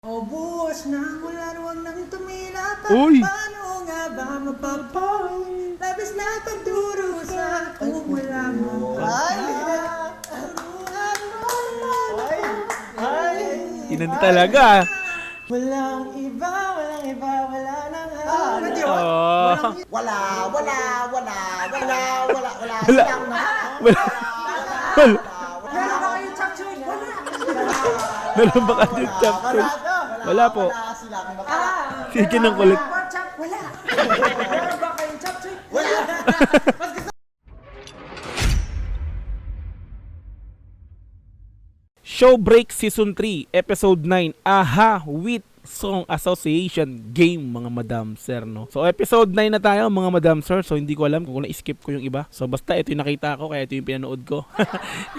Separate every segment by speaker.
Speaker 1: O buwas na mula huwag nang tumila pa.
Speaker 2: Uy!
Speaker 1: Paano nga ba mapapawi? Labis na pagdurusa kung wala mo
Speaker 2: Inandi talaga.
Speaker 1: Walang iba, wala nang
Speaker 2: Oh.
Speaker 3: Wala.
Speaker 2: Wala. Wala.
Speaker 1: Meron ba kayong chop suey? Wala.
Speaker 2: Meron ba kayo chapter? Wala po.
Speaker 3: Wala silang
Speaker 2: Sige ng kulit.
Speaker 1: Chop, wala. Meron ba kayong chop suey? Wala.
Speaker 2: Show Break Season 3, Episode 9, AHA with Song Association Game, mga madam sir, no? So episode 9 na tayo, mga madam sir. So hindi ko alam kung na-skip ko yung iba. So basta ito yung nakita ko, kaya ito yung pinanood ko.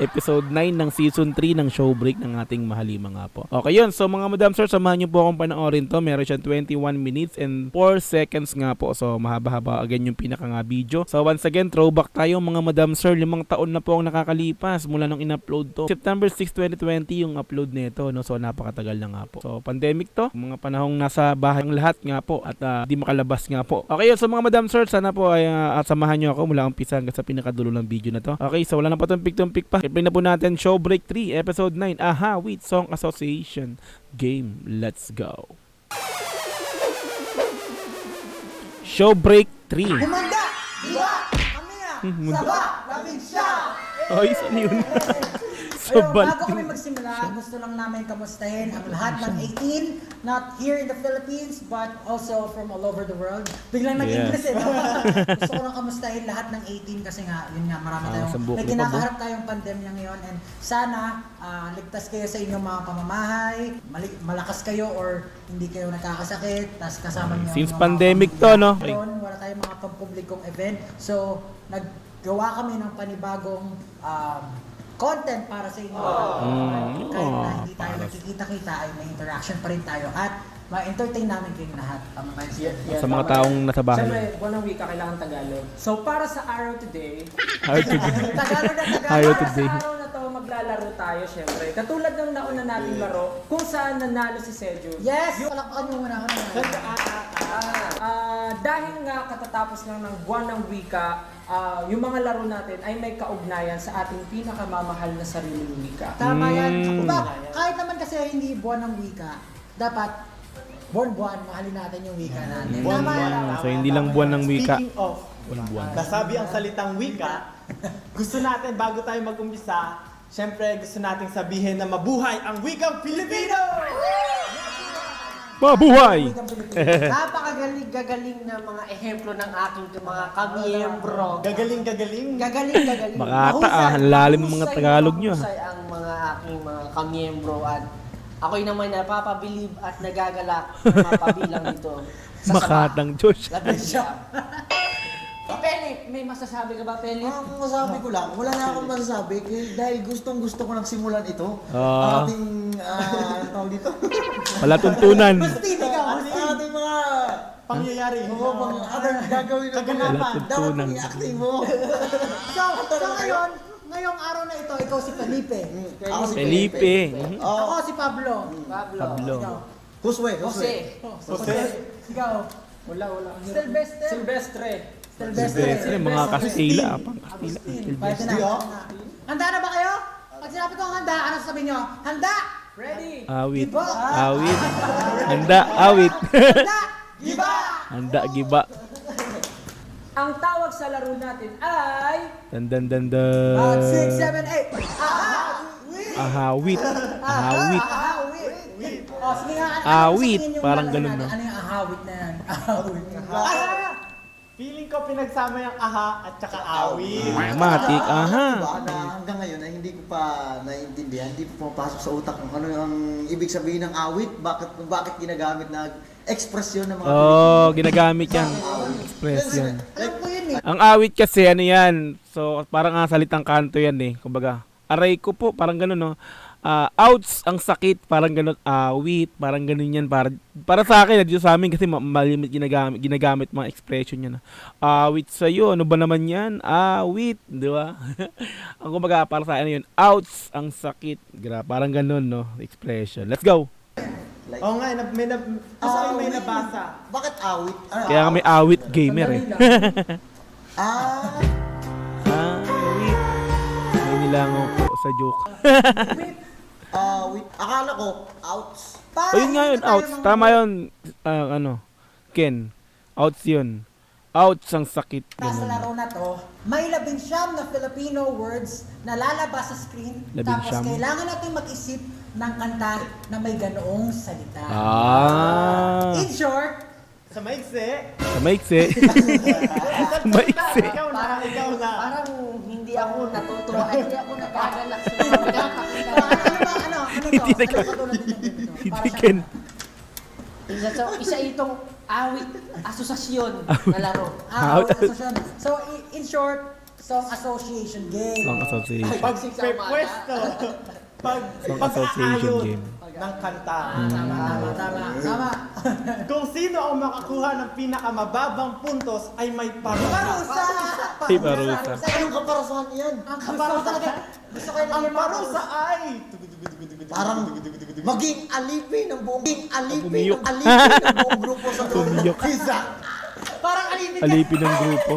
Speaker 2: Episode 9 ng Season 3 ng Show Break ng ating mahalima nga po. Okay yun, so mga madam sir, samahan nyo po akong panoorin to. Meron siyang 21 minutes and 4 seconds nga po. So mahaba-haba again yung pinaka nga video. So once again, throwback tayo mga madam sir. 5 taon na po ang nakakalipas mula nung in-upload to. September 6, 2020 yung upload nito, no? So napakatagal na nga po. So pandemic to, mga panahong nasa bahay ang lahat nga po at di makalabas nga po. Okay yun, so mga madam sir, sana po ay samahan nyo ako mula umpisa hanggang sa pinakadulo ng video na to. Okay, so wala na pa tumpik-tumpik pa. I-play na po natin Show Break 3, Episode 9, AHA with Song Association Game. Let's go. Show Break 3.
Speaker 1: Humanda! Diba? Kami Saba! Labing siya!
Speaker 2: Ay, saan yun?
Speaker 1: Ayun, bago kami magsimula, gusto lang namin kamustahin ang lahat ng 18, not here in the Philippines, but also from all over the world. Biglang nag-English no? Gusto ko lang kamustahin lahat ng 18 kasi nga, yun nga, marami tayong, kinakaharap tayong pandemya ngayon, and sana ligtas kayo sa inyong mga pamamahay, malakas kayo or hindi kayo nakakasakit, tas kasama nyo.
Speaker 2: Since pandemic to, no?
Speaker 1: Wala tayong mga pampublikong event, so naggawa kami ng panibagong content para sa inyo. Kahit na hindi tayo nakikita-kita ay may interaction pa rin tayo at ma-entertain namin kayong lahat.
Speaker 2: Sa mga taong nasa bahay.
Speaker 4: Siyempre, buwan ng wika kailangan Tagalog. So para sa araw today,
Speaker 1: Tagalog na
Speaker 2: Ayaw
Speaker 1: Tagalog.
Speaker 2: today.
Speaker 4: sa araw na to maglalaro tayo siyempre. Katulad ng nauna nating laro kung saan nanalo si Seju.
Speaker 1: Yes! Palakpakan nyo muna ako
Speaker 4: Dahil nga katatapos lang ng buwan ng wika, yung mga laro natin ay may kaugnayan sa ating pinakamamahal na sariling wika.
Speaker 1: Tama yan. Kahit naman kasi hindi buwan ng wika, dapat buwan-buwan mahalin natin yung wika natin. Tama yan.
Speaker 2: So hindi lang buwan ng wika.
Speaker 3: Speaking of,
Speaker 2: Walang buwan.
Speaker 3: kasabi ang salitang wika, gusto natin bago tayo mag-umpisa, syempre gusto natin sabihin na mabuhay ang wikang Pilipino!
Speaker 2: Mabuhay!
Speaker 5: Napakagaling na mga ehemplo ng aking mga kamiyembro.
Speaker 3: Gagaling.
Speaker 1: Gagaling.
Speaker 2: Makata ang lalim ng mga Tagalog nyo.
Speaker 5: Mahusay ang mga aking mga kamiyembro at ako'y naman napapabilib at nagagalak na mapabilang dito. Sa
Speaker 2: Makatang Diyos.
Speaker 5: Labi siya. Peli, may masasabi ka ba, Peli?
Speaker 6: Ang masasabi ko lang, wala na akong masasabi dahil gustong-gusto ko lang simulan ito.
Speaker 2: Ah.
Speaker 6: Ang ating, ano tawag dito?
Speaker 2: Palatuntunan.
Speaker 6: Ang ating mga
Speaker 3: Pangyayari.
Speaker 6: ating gagawin na
Speaker 2: Wala
Speaker 6: dapat
Speaker 2: tuntunan.
Speaker 6: i-acting mo.
Speaker 1: So ngayon, ngayong araw na ito, ikaw si Felipe.
Speaker 6: Ako si
Speaker 2: Felipe.
Speaker 1: Ako si Pablo.
Speaker 2: Pablo.
Speaker 1: Ikaw.
Speaker 6: Josue.
Speaker 3: Jose.
Speaker 1: Ikaw.
Speaker 4: Wala.
Speaker 1: Silvestre.
Speaker 4: Silvestre.
Speaker 2: Sila mga Kastila. Pang Kastila.
Speaker 1: Pwede na. Handa na ba kayo? Pag sinabi ko handa, ano sasabihin nyo? Handa!
Speaker 4: Ready?
Speaker 2: Awit.
Speaker 1: Giba!
Speaker 2: Awit. Handa. Awit.
Speaker 1: Handa! Giba!
Speaker 2: Handa. Giba.
Speaker 4: Ang tawag sa laro natin ay...
Speaker 2: Dan.
Speaker 1: 6, 7, 8.
Speaker 2: Ahawit. Ahawit.
Speaker 1: Ahawit. O, sige nga.
Speaker 2: Awit,
Speaker 1: sabihin yung
Speaker 2: parang
Speaker 1: ano
Speaker 2: ganun,
Speaker 1: natin?
Speaker 2: no?
Speaker 1: Ano yung ahawit na yan? Ahawit.
Speaker 3: Feeling ko pinagsama yung aha at saka awit.
Speaker 2: Matik. Aha.
Speaker 6: Diba, na hanggang ngayon ay hindi ko pa naiintindihan, hindi ko pumapasok sa utak kung ano ang ibig sabihin ng awit, bakit ginagamit na ekspresyon ng mga
Speaker 2: Oh, ginagamit yan. Expression.
Speaker 1: Alam ko yun eh.
Speaker 2: Ang awit kasi ano yan. So parang salitang kanto yan eh. Kumbaga, aray ko po, parang gano'n no. Outs ang sakit, parang gano'n, awit, parang gano'n yan. Para sa akin, dito sa amin kasi malimit ginagamit mga expression yan. Awit sa'yo, ano ba naman yan? Awit, di ba? Ang kumbaga, para sa akin yun, outs ang sakit. Parang gano'n no, expression. Let's go!
Speaker 6: Like,
Speaker 3: Oo nga, may
Speaker 6: awit.
Speaker 3: nabasa.
Speaker 6: Bakit awit? Ano,
Speaker 2: Kaya kami awit gamer eh.
Speaker 4: Sandali lang.
Speaker 6: Ah,
Speaker 2: Awit. May nilangaw po sa joke.
Speaker 6: awit. Akala ko, outs.
Speaker 2: O yun nga yun, outs. Tama yun, Ken. Outs yun. Outs ang sakit.
Speaker 1: Sa
Speaker 2: Ganun.
Speaker 1: laro na to, may 19 na Filipino words na lalabas sa screen.
Speaker 2: 19?
Speaker 1: Tapos kailangan natin mag-isip ng kanta na may ganoong salita. In short,
Speaker 3: Sa maigsi.
Speaker 2: Sa maiksi. Maiksi.
Speaker 3: Ikaw na.
Speaker 5: Parang hindi ako natutuwa, hindi ako nagagalak sa mga pinapakita.
Speaker 1: ano
Speaker 2: Hindi
Speaker 1: to?
Speaker 2: na-
Speaker 1: Ano katulad nito?
Speaker 2: Hindi Ken.
Speaker 5: Isa itong awit asosasyon na laro.
Speaker 1: So, in short, song association game.
Speaker 2: Song association.
Speaker 3: Pagpepwesto.
Speaker 2: Song association
Speaker 3: Pag-aayos
Speaker 2: game.
Speaker 3: ng kanta.
Speaker 1: Tama.
Speaker 3: Kung sino ang makakuha ng pinakamababang puntos ay may
Speaker 1: Parusa!
Speaker 3: parusa.
Speaker 2: Ay, parusa.
Speaker 6: Anong kaparasahan yan?
Speaker 1: Ang parusa talaga. Gusto ko yung
Speaker 3: Ang parusa ay...
Speaker 6: Parang maging alipin ng buong
Speaker 2: Umiyok.
Speaker 6: grupo sa loob ng
Speaker 2: Umiyok.
Speaker 6: pizza.
Speaker 1: Parang alipin ka.
Speaker 2: Alipin ng grupo.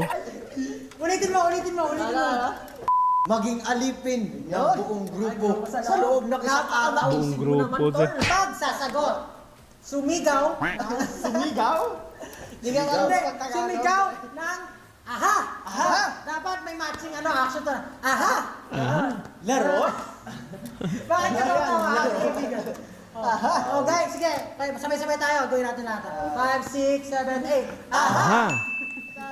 Speaker 1: Ulitin mo.
Speaker 6: Maging alipin ng buong grupo sa loob ng isang araw.
Speaker 2: Buong grupo.
Speaker 1: Pag sasagot, sumigaw.
Speaker 3: Sumigaw?
Speaker 1: Hindi, sumigaw ng aha. Dapat may matching action to. Aha.
Speaker 3: Laro?
Speaker 1: Bakit ka tawa? Oh guys, sige. Sabay-sabay tayo. Gawin natin lahat. 5, 6, 7, 8. Aha.
Speaker 2: Aha.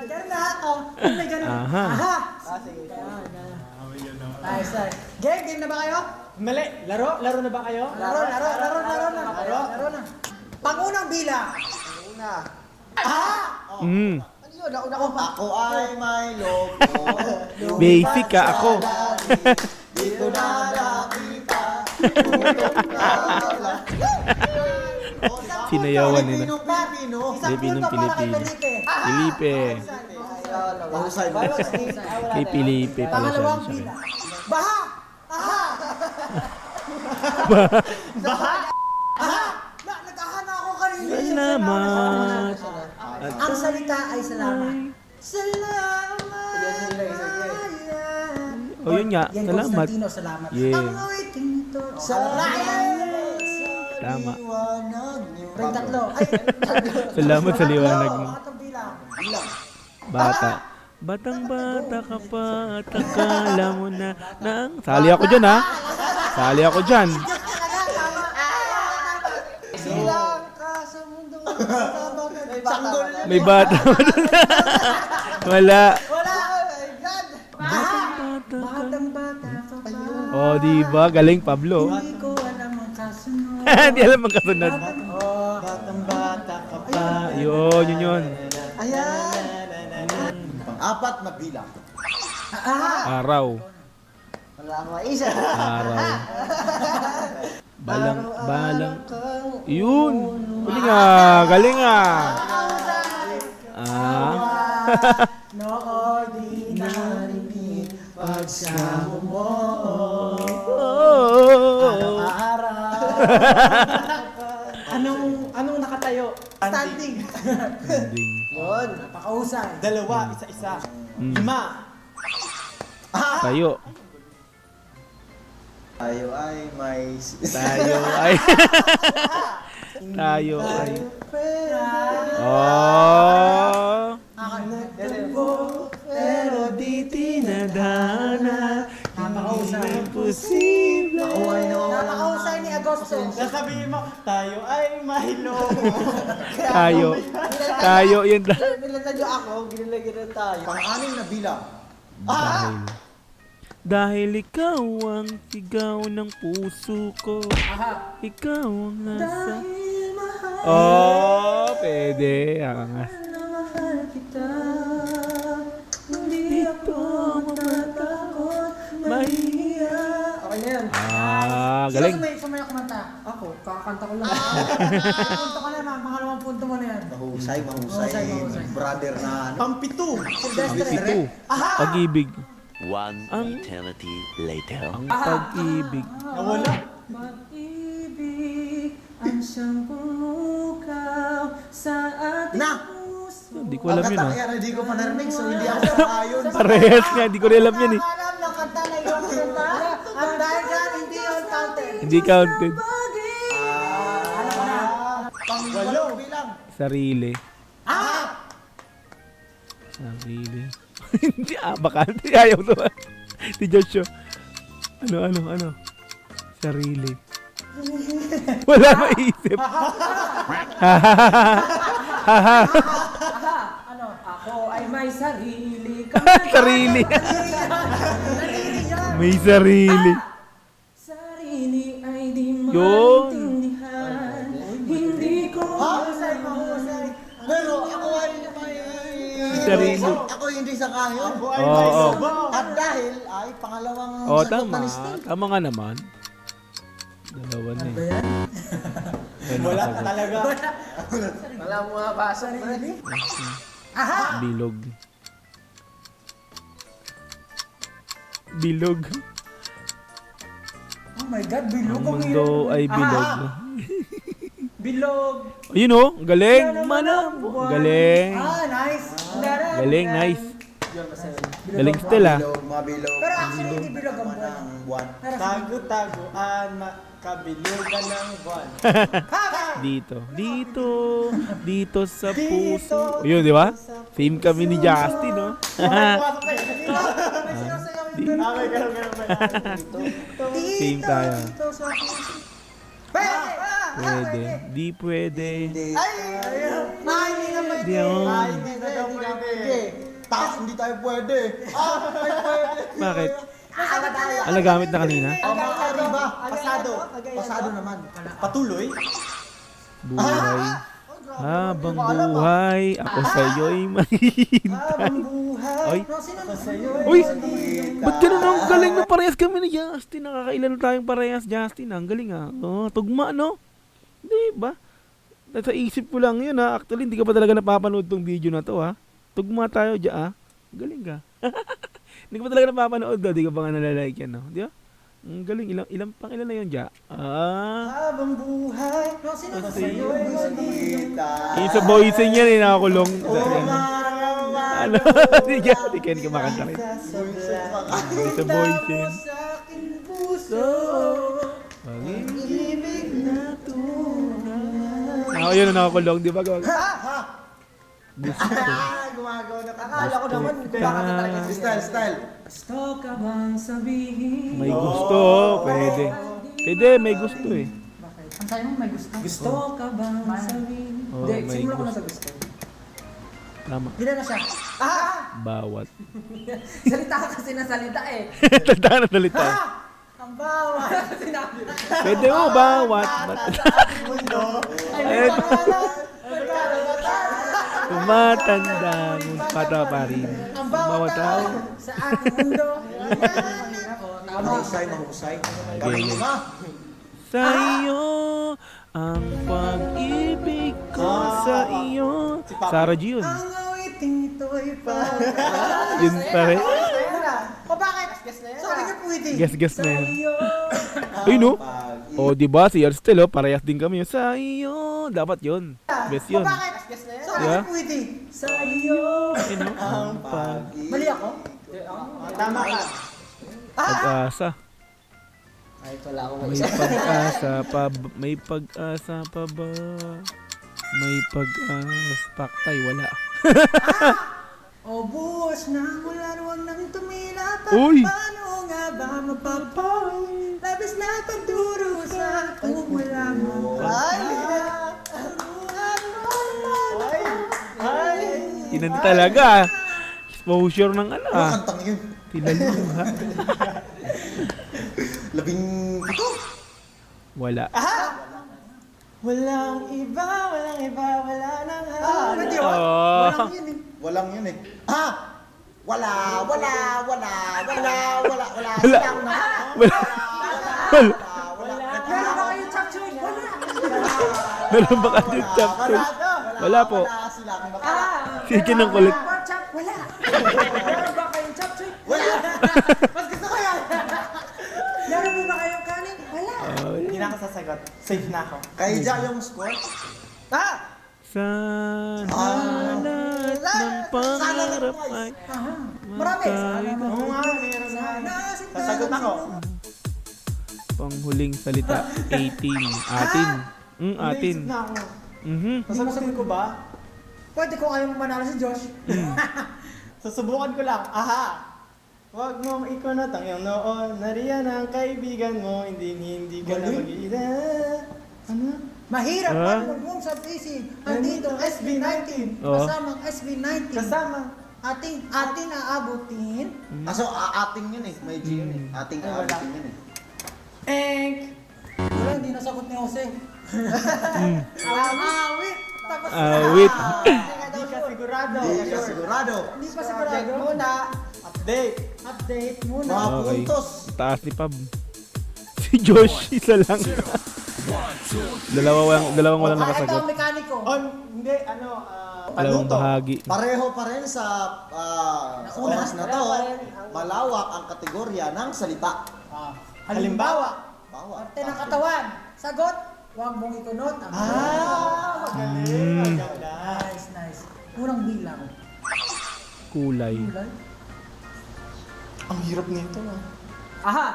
Speaker 1: Ganun na ako. May ganun.
Speaker 2: Aha.
Speaker 1: Aha.
Speaker 3: Sige.
Speaker 1: Nice. Game na ba kayo?
Speaker 3: Mali. Laro? Laro na ba kayo?
Speaker 1: Laro na. Pangunang bilang.
Speaker 2: Mm.
Speaker 6: Ako ay may logo.
Speaker 2: Basic ka ako.
Speaker 6: Di ko na nakita.
Speaker 2: Sinayawan nila.
Speaker 6: Pilipino.
Speaker 1: Isang
Speaker 2: Pilipinong
Speaker 1: punto para kay
Speaker 2: Pilipino.
Speaker 1: Felipe.
Speaker 2: Felipe.
Speaker 6: Mahusay.
Speaker 2: Kay Felipe pala siya.
Speaker 1: Pangalawang bilang. Baha! Aha! Aha! Nag-aha na ako kanina.
Speaker 2: Salamat.
Speaker 1: Ang salita ay salamat. Salamat!
Speaker 2: O yun nga,
Speaker 1: Yan,
Speaker 2: salamat.
Speaker 1: Constantino, salamat.
Speaker 2: Yeah.
Speaker 1: Ang awiting ito. Salamat!
Speaker 2: Tama.
Speaker 1: Ring tatlo. Ay,
Speaker 2: Salamat sa liwanag mo.
Speaker 1: Pangatlong bilang.
Speaker 2: Bata. Batang bata ka pa at akala mo na nang... Sali ako dyan ha. Sali ako dyan.
Speaker 1: Silang ka sa mundo.
Speaker 6: Sanggol na.
Speaker 2: May bata. Wala.
Speaker 1: Wala!
Speaker 2: Batang bata ka.
Speaker 1: Batang bata ka pa.
Speaker 2: O, diba? Galing, Pablo.
Speaker 1: Hindi ko alam ang kasunod.
Speaker 2: Hindi alam ang kasunod.
Speaker 3: Batang bata ka pa.
Speaker 2: Yun.
Speaker 1: Ayan!
Speaker 6: Pang-apat na bilang.
Speaker 2: Araw.
Speaker 5: Wala akong maisa.
Speaker 2: Araw. Balang. Yun. Galing nga.
Speaker 1: No ordinary pagsamo mo.
Speaker 3: Anong nakatayo?
Speaker 1: Standing.
Speaker 2: Ending.
Speaker 5: Yun.
Speaker 1: Napakausay.
Speaker 3: Dalawa, isa-isa. 5.
Speaker 2: Tayo.
Speaker 6: Tayo ay may...
Speaker 2: Tayo ay. Oh.
Speaker 1: Pero di
Speaker 2: Tinadhana.
Speaker 1: napakausay.
Speaker 2: Imposible.
Speaker 6: Ako ay nawawala.
Speaker 1: Napakausay ni Agosto.
Speaker 3: Sasabihin mo, tayo ay may logo.
Speaker 2: Tayo. Yun lang.
Speaker 5: Pinatadyo ako, ginilagyan na tayo.
Speaker 6: Pang-anim na bilang.
Speaker 2: Dahil ikaw ang sigaw ng puso ko. Ikaw ang nasa... Oh, pwede. Angas. Dito mamatakot, mahihiya.
Speaker 1: Okay na yan.
Speaker 2: Galing.
Speaker 1: Sumaya kumanta.
Speaker 4: Ako, kakanta ko lang.
Speaker 1: Punto ka na, pangalawang punto mo na yan.
Speaker 6: Mahusay.
Speaker 1: Mahusay.
Speaker 6: Brother na ano.
Speaker 3: Pampito.
Speaker 1: Silvestre.
Speaker 2: Ito. Pag-ibig.
Speaker 7: One eternity later.
Speaker 2: Ang pag-ibig.
Speaker 3: Nawala.
Speaker 1: Pag-ibig ang
Speaker 4: siyang pumukaw sa ating
Speaker 6: Na!
Speaker 4: puso.
Speaker 2: Hindi ko alam yun ah.
Speaker 6: Kaya hindi ko pa narinig, so hindi ako sang-ayon.
Speaker 2: Parehas nga, hindi ko rin alam yan eh.
Speaker 1: Alam na kanta na yung kanta. At dahil dyan, hindi yun counted.
Speaker 2: Hindi counted.
Speaker 6: Pang-walo bilang.
Speaker 2: Sarili. Sarili. Hindi baka hindi ayaw naman. Si Joshua. Ano? Sarili. Wala maisip.
Speaker 4: Ano? Ako ay may sarili.
Speaker 2: Sarili. May sarili.
Speaker 4: Sarili ay di
Speaker 2: Yun.
Speaker 4: maintindihan. Hindi ko
Speaker 1: Mahusay.
Speaker 6: Pero ako ay
Speaker 2: Sarili.
Speaker 6: Ako hindi sang-ayon.
Speaker 2: Oo.
Speaker 6: At dahil ay pangalawang
Speaker 2: Oh,
Speaker 6: sagot
Speaker 2: tama.
Speaker 6: na ni Steve.
Speaker 2: Tama nga naman. Dalawa na eh.
Speaker 3: Wala ka talaga.
Speaker 5: Wala mo nga basa.
Speaker 2: Bilog. Bilog.
Speaker 1: Oh my God, bilog
Speaker 2: Ang
Speaker 1: ang
Speaker 2: mundo ay bilog.
Speaker 4: bilog.
Speaker 2: Ayun oh, galing. Manam. Galing.
Speaker 1: Nice.
Speaker 2: Galing, nice. Galing still ah.
Speaker 6: Mabilog.
Speaker 1: Pero actually, hindi bilog ang buwan.
Speaker 6: Ang buwan.
Speaker 3: Tago-taguan, kabilugan ng buwan.
Speaker 2: Dito sa puso. Ayun, di ba? Same kami ni Justin, no? Same tayo. Pwede. Di pwede.
Speaker 6: Hindi.
Speaker 1: Hindi naman.
Speaker 2: Di yun.
Speaker 6: Hindi tayo pwede. Ay pwede.
Speaker 2: Bakit? Ano gamit na kanina?
Speaker 6: Maaari ba? Pasado naman.
Speaker 3: Patuloy.
Speaker 2: Buhay. Habang buhay, ako sa'yo'y mahihintay. Ay. Uy! Ba't ganun ang galing na parehas kami ni Justin? Nakakailan na tayong parehas, Justin. Ang galing ah. Oh, tugma, no? Di ba? Nasa isip ko lang yun ha. Actually, hindi ka pa talaga napapanood tong video na to ha. Tugma tayo dyan ah. Galing ka. Hindi ka pa talaga napapanood do. Di ka pa nga nalalike yan no. Di ba? Ang galing. Ilang na yun dyan?
Speaker 1: Habang buhay. Sino sa sa'yo?
Speaker 2: Isa voicing yan eh. Nakakulong. Ano? Di Justin. Kaya hindi ka makanta rin. Isa voicing.
Speaker 1: Sa aking puso.
Speaker 2: Pag-ibig na tunay. Ako yun ang nakakulong. Di ba?
Speaker 6: Gumagawa na ka.
Speaker 5: Akala ko naman, baka ka talaga
Speaker 6: Style.
Speaker 4: Gusto ka bang sabihin?
Speaker 2: May gusto. Pwede. Pwede. May gusto eh.
Speaker 1: Ang sayo mo may gusto.
Speaker 4: Gusto ka bang sabihin?
Speaker 2: Oh,
Speaker 4: Hindi,
Speaker 2: may
Speaker 4: simula ko na
Speaker 2: gusto.
Speaker 4: sa gusto.
Speaker 2: Tama.
Speaker 1: Bila na siya.
Speaker 2: Bawat.
Speaker 4: Salita ka kasi na salita eh.
Speaker 2: Tanda na salita.
Speaker 1: Ang bawat.
Speaker 4: Sinabi na.
Speaker 2: Pwede mo bawat. Tumatanda. Pata pa rin.
Speaker 1: Ang
Speaker 2: Bawat tao.
Speaker 1: sa ating mundo.
Speaker 6: Mahusay.
Speaker 2: Gaya. Sa iyo ang pag-ibig ko sa iyo. Sarah G yun.
Speaker 1: Ang awiting ito'y pag...
Speaker 2: Yun pa rin.
Speaker 1: O bakit? Sabi niya pwede.
Speaker 2: Guess na yun. Ay no? O diba si Yarstel parehas din kami. Sa iyo. Dapat yun. Best yun.
Speaker 1: Sabi niya pwede.
Speaker 4: Sa iyo.
Speaker 2: Ay no? Ang
Speaker 1: Mali ako?
Speaker 3: Tama ka.
Speaker 2: pag-asa.
Speaker 5: Ay, wala akong
Speaker 2: May
Speaker 5: maisip.
Speaker 2: pag-asa pa may pag-asa pa ba? May pag-asa paktay wala.
Speaker 1: O buwas na mula huwag nang tumila pa.
Speaker 2: Uy!
Speaker 1: Paano nga ba mapapawi? Labis na pagdurusa kung wala mo.
Speaker 2: Tinan talaga. Exposure ng ano
Speaker 6: Ano
Speaker 2: ah.
Speaker 6: kantang yun?
Speaker 2: Tilaluha.
Speaker 6: 17.
Speaker 2: Wala.
Speaker 3: Walang iba, wala nang
Speaker 1: Hindi
Speaker 2: Oh.
Speaker 1: Walang yun eh.
Speaker 6: Walang yun eh. Wala.
Speaker 2: Wala. Wala.
Speaker 1: Meron ba kayo chop choy? Wala.
Speaker 2: Meron ba kayo chapter? Wala po.
Speaker 6: Wala sila.
Speaker 2: Sige ng kulit.
Speaker 1: Pork chop? Wala.
Speaker 4: Meron ba kayong chop suey?
Speaker 1: Mas gusto ko yan. Meron mo ba kayong kanin? Wala.
Speaker 3: na ako sasagot. Safe na ako.
Speaker 6: Kay Ja yung score.
Speaker 3: Ah!
Speaker 2: Sana lahat ng pangarap ay
Speaker 1: Marami.
Speaker 3: Oo nga, meron nga. Sasagot ako.
Speaker 2: panghuling salita. 18. Atin. Atin.
Speaker 3: Naisip na ako.
Speaker 2: Mhm.
Speaker 3: ko ba?
Speaker 1: Pwede kung ayaw mo manalo si Josh.
Speaker 3: Susubukan ko lang. Aha! Huwag mong ikunot ang iyong noon. Nariyan ang kaibigan mo. Hindi ka na
Speaker 1: Galing.
Speaker 3: mag-iisa. Ano?
Speaker 1: Mahirap
Speaker 2: Ah?
Speaker 1: ang mong sa isip. Andito ang SB19.
Speaker 2: Oo.
Speaker 1: Kasamang SB19.
Speaker 3: Kasama.
Speaker 1: Ating aabutin.
Speaker 6: So, ating yun eh. May G yun eh. Ating aabutin yun eh.
Speaker 3: Enk!
Speaker 1: Wala, hindi nasagot ni Jose. Awit. Tapos
Speaker 2: Awit.
Speaker 3: Hindi ka sigurado.
Speaker 6: Hindi ka sigurado.
Speaker 1: Hindi pa
Speaker 5: Check
Speaker 1: sigurado.
Speaker 5: muna.
Speaker 3: Update.
Speaker 1: Update muna.
Speaker 6: Mga
Speaker 2: Okay.
Speaker 6: puntos.
Speaker 2: Taas ni Pab. Si Josh, isa lang. dalawang walang
Speaker 1: Ito
Speaker 2: nakasagot.
Speaker 1: ang mekaniko.
Speaker 3: Hindi,
Speaker 2: Dalawang
Speaker 3: paluto.
Speaker 2: bahagi.
Speaker 6: Pareho pa rin sa oras na to.
Speaker 5: Pareho pa rin
Speaker 6: Malawak ang kategorya ng salita.
Speaker 3: Halimbawa.
Speaker 6: Bawat.
Speaker 1: Parte ng katawan. Sagot. Huwag mong ikunot. Ang
Speaker 3: Magaling. Maganda.
Speaker 1: Nice. Unang bilang.
Speaker 2: Kulay.
Speaker 1: Kulay.
Speaker 3: Ang hirap nito ah.
Speaker 4: Aha!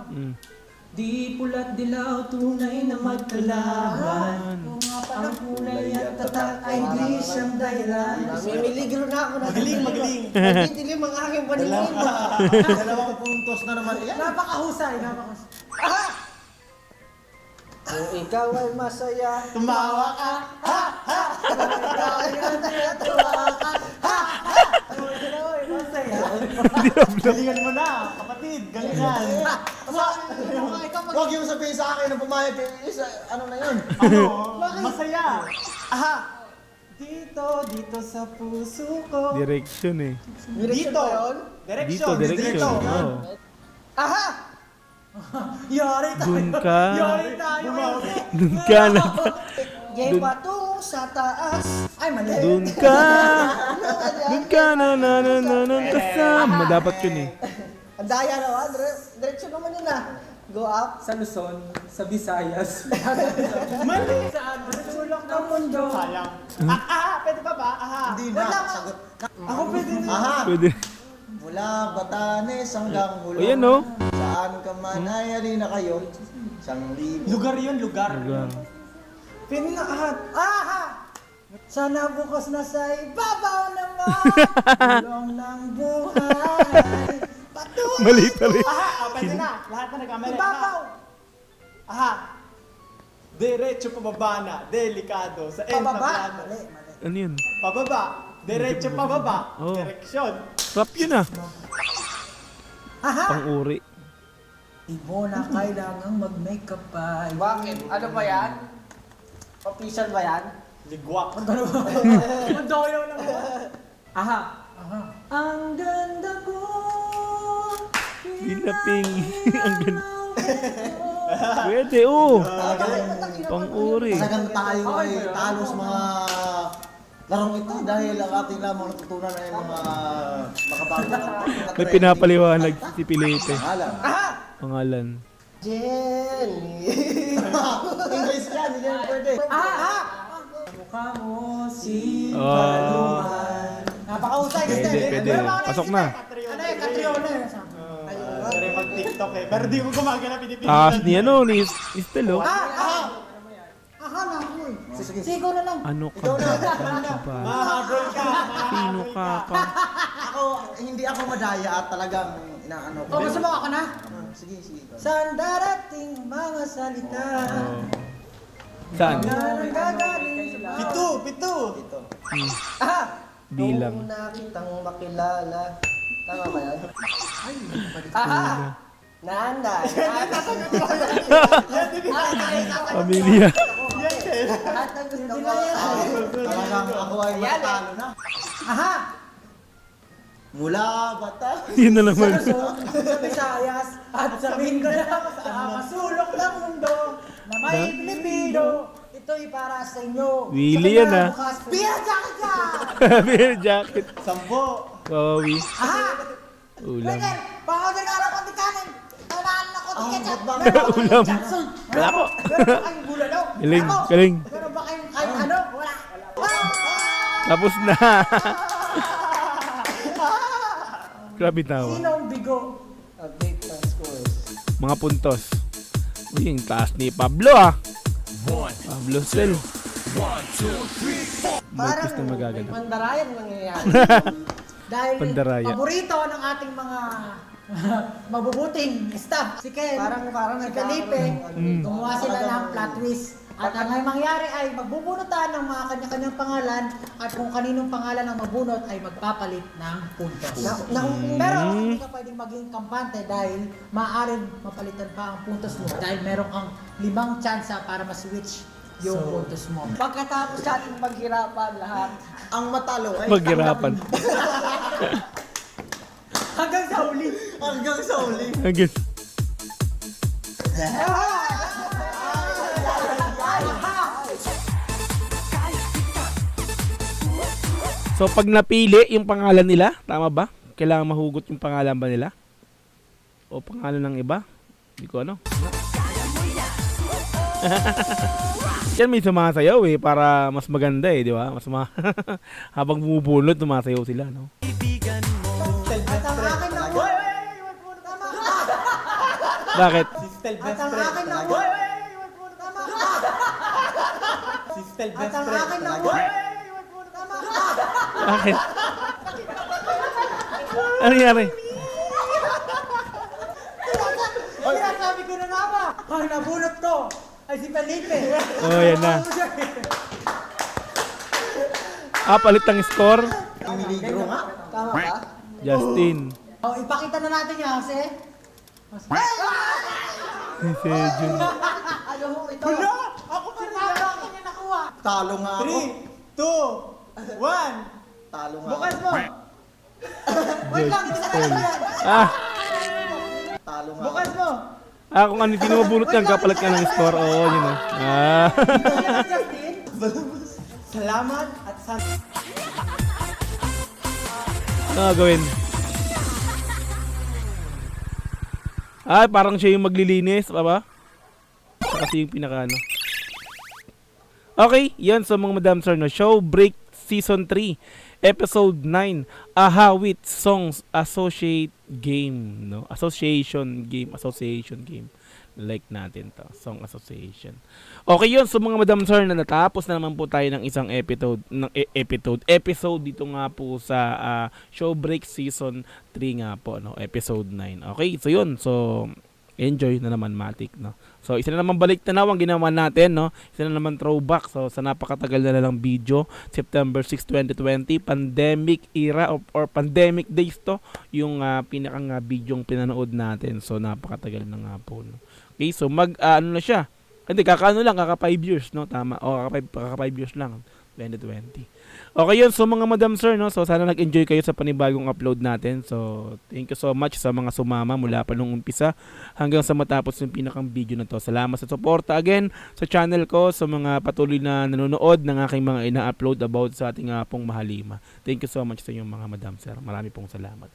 Speaker 2: Mm.
Speaker 4: Di pula't dilaw, tunay na magkalaban.
Speaker 1: Kung nga pala
Speaker 4: Ang kulay at tatak ay di siyang dahilan.
Speaker 5: Namimiligro na ako.
Speaker 3: Magaling.
Speaker 5: Nagdidilim ang aking paningin.
Speaker 6: Dalawang puntos na naman yan.
Speaker 1: napakahusay.
Speaker 5: Kung ikaw ay masaya,
Speaker 3: Tumawa ka. Galingan mo na, kapatid. Galingan.
Speaker 6: Huwag yung sabihin sa akin na pumayag kayo. Ano na yun?
Speaker 3: Ano? Masaya. Aha. Dito sa puso ko.
Speaker 2: Direction eh.
Speaker 5: direction
Speaker 3: Dito.
Speaker 5: ba yun?
Speaker 3: Direction.
Speaker 2: Direction. Oh.
Speaker 5: Aha!
Speaker 1: Yari tayo.
Speaker 2: Dun ka.
Speaker 1: Yari tayo.
Speaker 2: Dun ka na.
Speaker 5: Yay patungo sa taas.
Speaker 1: Ay, mali.
Speaker 2: Dun ka. Dun ka na kasama. Dapat yun eh.
Speaker 5: Ang daya naman. Direction naman yun ah. Go up.
Speaker 4: Sa Luzon, sa Visayas.
Speaker 3: Mali.
Speaker 1: Saan? Sulok ng mundo.
Speaker 3: Sayang. Aha. Pwede pa ba? Aha.
Speaker 6: Hindi na. Sagot.
Speaker 3: Ako pwede na.
Speaker 6: Aha.
Speaker 2: Pwede.
Speaker 6: Mula Batanes hanggang Hulong.
Speaker 2: O yan oh.
Speaker 6: Saan ka man ay halina kayo. Isang libo.
Speaker 3: Lugar yun, lugar.
Speaker 2: Lugar.
Speaker 3: Pwede na aha.
Speaker 1: Aha! Sana bukas na sa ibabaw naman. Tulong ng buhay. Patuloy.
Speaker 2: Mali pala.
Speaker 3: Aha. Pwede na. Lahat na nagkamali.
Speaker 1: Ibabaw.
Speaker 3: Aha. Diretso pababa na. Delikado. Sa
Speaker 1: Pababa.
Speaker 3: entablado.
Speaker 1: Mali.
Speaker 2: Ano yun?
Speaker 3: Pababa. Diretso pababa.
Speaker 2: Oh.
Speaker 3: Direksyon.
Speaker 2: Rap yun ah.
Speaker 1: Aha!
Speaker 2: Pang-uri.
Speaker 1: Di mo na kailangang mag-makeup pa.
Speaker 5: Bakit? Ano ba yan? Official ba yan?
Speaker 3: Ligwak.
Speaker 1: Mandoyo na mo.
Speaker 4: Aha!
Speaker 1: Aha.
Speaker 4: Ang ganda ko.
Speaker 2: Binaping. Ang ganda. Pwede oh. Pang-uri.
Speaker 6: Talagang tayo ay talo sa mga larong ito dahil ang ating lamang natutunan ay mga makabago na
Speaker 2: May pinapaliwanag si Pilete.
Speaker 6: Pangalan.
Speaker 2: Pangalan.
Speaker 5: Jenny.
Speaker 6: English yan, hindi yan pwede.
Speaker 1: Aha!
Speaker 4: Mukha mo si
Speaker 2: Oh.
Speaker 4: Palungan.
Speaker 1: Napakahusay.
Speaker 2: Pwede. Pasok na.
Speaker 1: Ano yung Catriona?
Speaker 3: Pero mag-tiktok eh. Pero di ko gumagana pinipilit.
Speaker 2: Taas ni ano, ni Estelle oh.
Speaker 1: Aha na ako eh. Sigo na lang.
Speaker 2: Ano ka ba? Ano ka ba?
Speaker 3: Mahabol ka.
Speaker 2: Sino ka pa?
Speaker 6: Hindi ako madaya at talagang inaano ko.
Speaker 1: O, gusto mo ako na?
Speaker 6: Sige.
Speaker 1: Saan darating mga salita?
Speaker 2: Oh. Saan?
Speaker 1: Na nanggagaling sa
Speaker 3: Pito.
Speaker 6: Ito.
Speaker 5: Aha!
Speaker 2: Bilang.
Speaker 5: Nung nakitang makilala. Tama ba yan? Aha! Nanday.
Speaker 2: Pamilya.
Speaker 5: Lahat ng gusto ko.
Speaker 6: Talagang ako ay matalo na.
Speaker 1: Aha!
Speaker 6: Mula bata.
Speaker 2: Yun na naman.
Speaker 1: Sa Visayas at sabihin ko na sa masulok ng mundo na may Pilipino. Ito'y para sa inyo.
Speaker 2: Willy yan, ah.
Speaker 1: Beer jacket ka!
Speaker 2: Beer jacket.
Speaker 3: Sambo.
Speaker 2: Wawawi.
Speaker 1: Aha!
Speaker 2: Ulam.
Speaker 1: Pwede! Pang-order ka lang konti kanin! Kailangan na ko
Speaker 2: Ulam. Wala po.
Speaker 1: Meron ba kayong bulalo?
Speaker 2: Galing,
Speaker 1: Wala po.
Speaker 2: galing.
Speaker 1: Meron ba kayong kahit ano? Wala.
Speaker 2: Tapos na. Grabe tawa.
Speaker 1: Sino ang bigo?
Speaker 5: Update ng scores.
Speaker 2: Mga puntos. Uy, yung taas ni Pablo ah. Pablo Sel. Marcos na magaganap.
Speaker 5: Mandarayan nangyayari.
Speaker 1: Dahil
Speaker 2: Pandaraya.
Speaker 1: paborito ng ating mga mabubuting staff, si Ken,
Speaker 5: Parang
Speaker 1: si Felipe, gumawa sila ng plot twist. At ang mangyayari ay magbubunutan ng mga kanya-kanyang pangalan at kung kaninong pangalan ang mabunot ay magpapalit ng puntos. Pero hindi ka pwedeng maging kampante dahil maaaring mapalitan pa ang puntos mo dahil meron kang 5 tsansa para ma-switch yung puntos mo.
Speaker 5: Pagkatapos natin maghirapan lahat,
Speaker 6: Ang matalo ay
Speaker 2: Maghirapan.
Speaker 1: Hanggang sa huli.
Speaker 6: hanggang sa uli.
Speaker 2: Again. So pag napili yung pangalan nila, tama ba? Kailangan mahugot yung pangalan ba nila? O pangalan ng iba? Hindi ko ano. Yan may sumasayaw eh, para mas maganda eh, di ba? Habang bumubulot, sumasayaw sila, no?
Speaker 1: At ang akin na
Speaker 2: Bakit?
Speaker 3: Sistel
Speaker 1: At
Speaker 3: best
Speaker 1: ang
Speaker 3: friend.
Speaker 1: akin na
Speaker 3: Sistel
Speaker 1: At
Speaker 3: best
Speaker 1: ang
Speaker 3: friend.
Speaker 1: akin na
Speaker 2: Bakit? Ano nangyari?
Speaker 1: Sinasabi ko na nga ba? Ang nabunot ko ay si Felipe.
Speaker 2: Oh, yan na. Palit ang score.
Speaker 6: Minigro nga.
Speaker 5: tama ba?
Speaker 2: Justin.
Speaker 1: Oh, ipakita na natin yan kasi.
Speaker 2: Si Sejun.
Speaker 5: Ano ho ito?
Speaker 1: Ako pa rin akin yung nakuha.
Speaker 6: Talo nga ako.
Speaker 3: 3, 2, 1.
Speaker 6: Talo nga
Speaker 3: Bukas
Speaker 6: ako.
Speaker 3: mo.
Speaker 1: Wait lang, hindi ka na yan.
Speaker 2: Ah!
Speaker 6: Talo nga
Speaker 3: Bukas
Speaker 6: ako.
Speaker 3: mo.
Speaker 2: Kung ano yung pinumabulot yan, kapalit ka ng score. Oo, yun o.
Speaker 1: Justin,
Speaker 3: Salamat at
Speaker 2: Ano gagawin? Parang siya yung maglilinis, ba? Kasi yung pinaka ano. Okay, yan sa mga Madam Sir na Show Break Season 3, Episode 9, Aha with Songs Associate Game, no? Association game. Like natin to, Song Association. Okay yun, so mga Madam Sir na natapos na naman po tayo ng isang episode dito nga po sa Show Break Season 3 nga po, no? Episode 9. Okay, so yun, so enjoy na naman Matic, no? So isa na naman balik tanaw ang ginawa natin, no? Isa na naman throwback, so sa napakatagal na lang video, September 6, 2020, pandemic era or pandemic days to, yung pinakang bidyong pinanood natin. So napakatagal na nga po, no? Okay, so ano na siya. Hindi, kaka 5 years, no? Tama. O, kaka 5 years lang. 2020. Okay yun, so mga Madam Sir, no? So sana nag-enjoy kayo sa panibagong upload natin. So thank you so much sa mga sumama mula pa nung umpisa hanggang sa matapos yung pinakang video na to. Salamat sa suporta again sa channel ko, sa mga patuloy na nanonood ng aking mga ina-upload about sa ating pong Mahalima. Thank you so much sa inyong mga Madam Sir. Marami pong salamat.